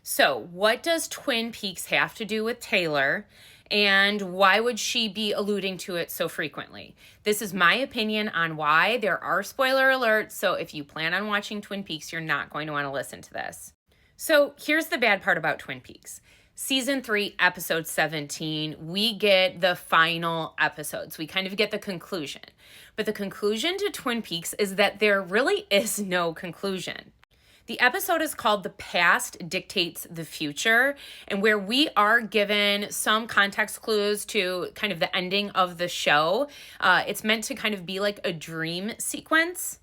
So, what does Twin Peaks have to do with Taylor? And why would she be alluding to it so frequently? This is my opinion on why. There are spoiler alerts, so if you plan on watching Twin Peaks, you're not going to want to listen to this. So, here's the bad part about Twin Peaks. Season 3, episode 17, we get the final episodes. We kind of get the conclusion. But the conclusion to Twin Peaks is that there really is no conclusion. The episode is called The Past Dictates the Future, and where we are given some context clues to kind of the ending of the show. It's meant to kind of be like a dream sequence.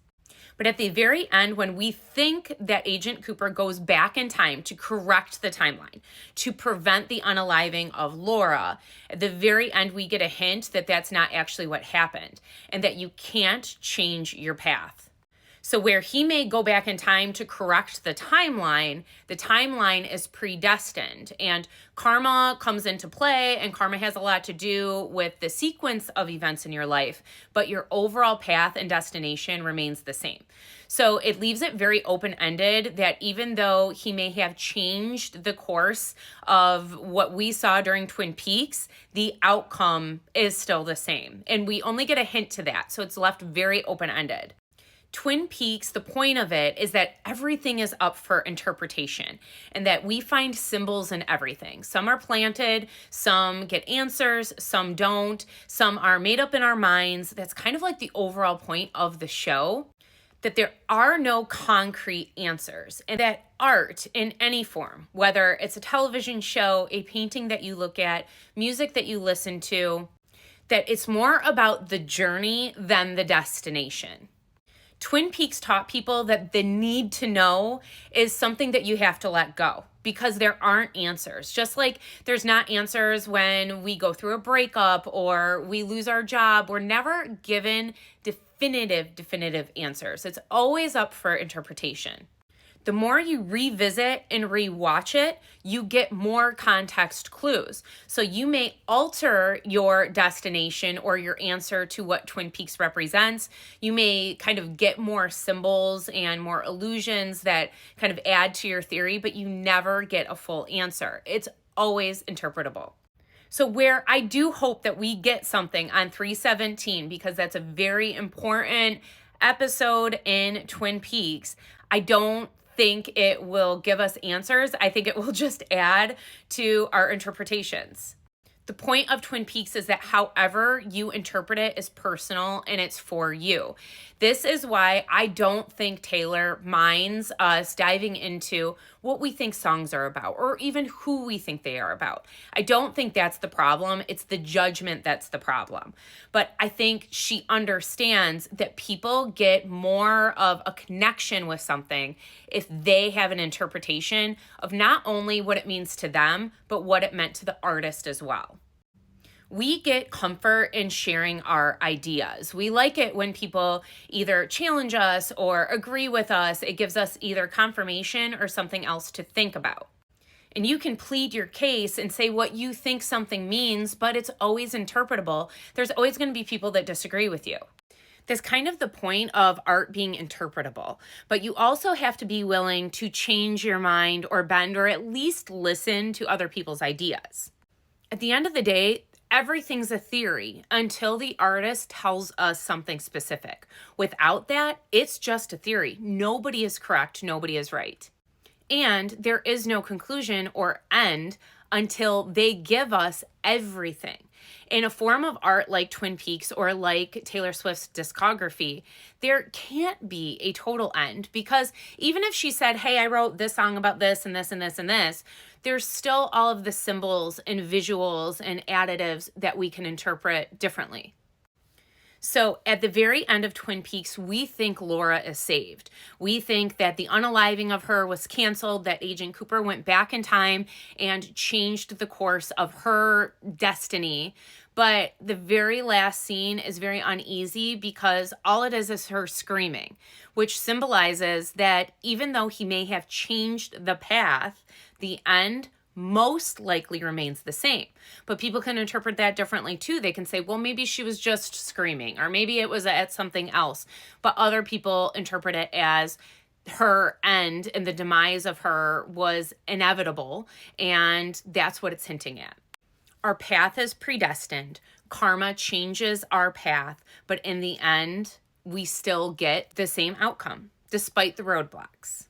But at the very end, when we think that Agent Cooper goes back in time to correct the timeline, to prevent the unaliving of Laura, at the very end, we get a hint that that's not actually what happened and that you can't change your path. So where he may go back in time to correct the timeline is predestined, and karma comes into play, and karma has a lot to do with the sequence of events in your life, but your overall path and destination remains the same. So it leaves it very open-ended that even though he may have changed the course of what we saw during Twin Peaks, the outcome is still the same. And we only get a hint to that, so it's left very open-ended. Twin Peaks, the point of it is that everything is up for interpretation and that we find symbols in everything. Some are planted, some get answers, some don't, some are made up in our minds. That's kind of like the overall point of the show, that there are no concrete answers, and that art in any form, whether it's a television show, a painting that you look at, music that you listen to, that it's more about the journey than the destination. Twin Peaks taught people that the need to know is something that you have to let go because there aren't answers. Just like there's not answers when we go through a breakup or we lose our job. We're never given definitive answers. It's always up for interpretation. The more you revisit and rewatch it, you get more context clues. So you may alter your destination or your answer to what Twin Peaks represents. You may kind of get more symbols and more illusions that kind of add to your theory, but you never get a full answer. It's always interpretable. So where I do hope that we get something on 317, because that's a very important episode in Twin Peaks, I don't think it will give us answers. I think it will just add to our interpretations. The point of Twin Peaks is that however you interpret it is personal and it's for you. This is why I don't think Taylor minds us diving into what we think songs are about or even who we think they are about. I don't think that's the problem. It's the judgment that's the problem. But I think she understands that people get more of a connection with something if they have an interpretation of not only what it means to them, but what it meant to the artist as well. We get comfort in sharing our ideas. We like it when people either challenge us or agree with us. It gives us either confirmation or something else to think about. And you can plead your case and say what you think something means, but it's always interpretable. There's always going to be people that disagree with you. That's kind of the point of art being interpretable. But you also have to be willing to change your mind or bend or at least listen to other people's ideas. At the end of the day, everything's a theory until the artist tells us something specific. Without that, it's just a theory. Nobody is correct. Nobody is right. And there is no conclusion or end until they give us everything. In a form of art like Twin Peaks or like Taylor Swift's discography, there can't be a total end because even if she said, hey, I wrote this song about this and this and this and this, there's still all of the symbols and visuals and additives that we can interpret differently. So at the very end of Twin Peaks, we think Laura is saved. We think that the unaliving of her was canceled, that Agent Cooper went back in time and changed the course of her destiny. But the very last scene is very uneasy because all it is her screaming, which symbolizes that even though he may have changed the path, the end most likely remains the same. But people can interpret that differently too. They can say, well, maybe she was just screaming, or maybe it was at something else. But other people interpret it as her end and the demise of her was inevitable, and that's what it's hinting at. Our path is predestined. Karma changes our path, but in the end, we still get the same outcome despite the roadblocks.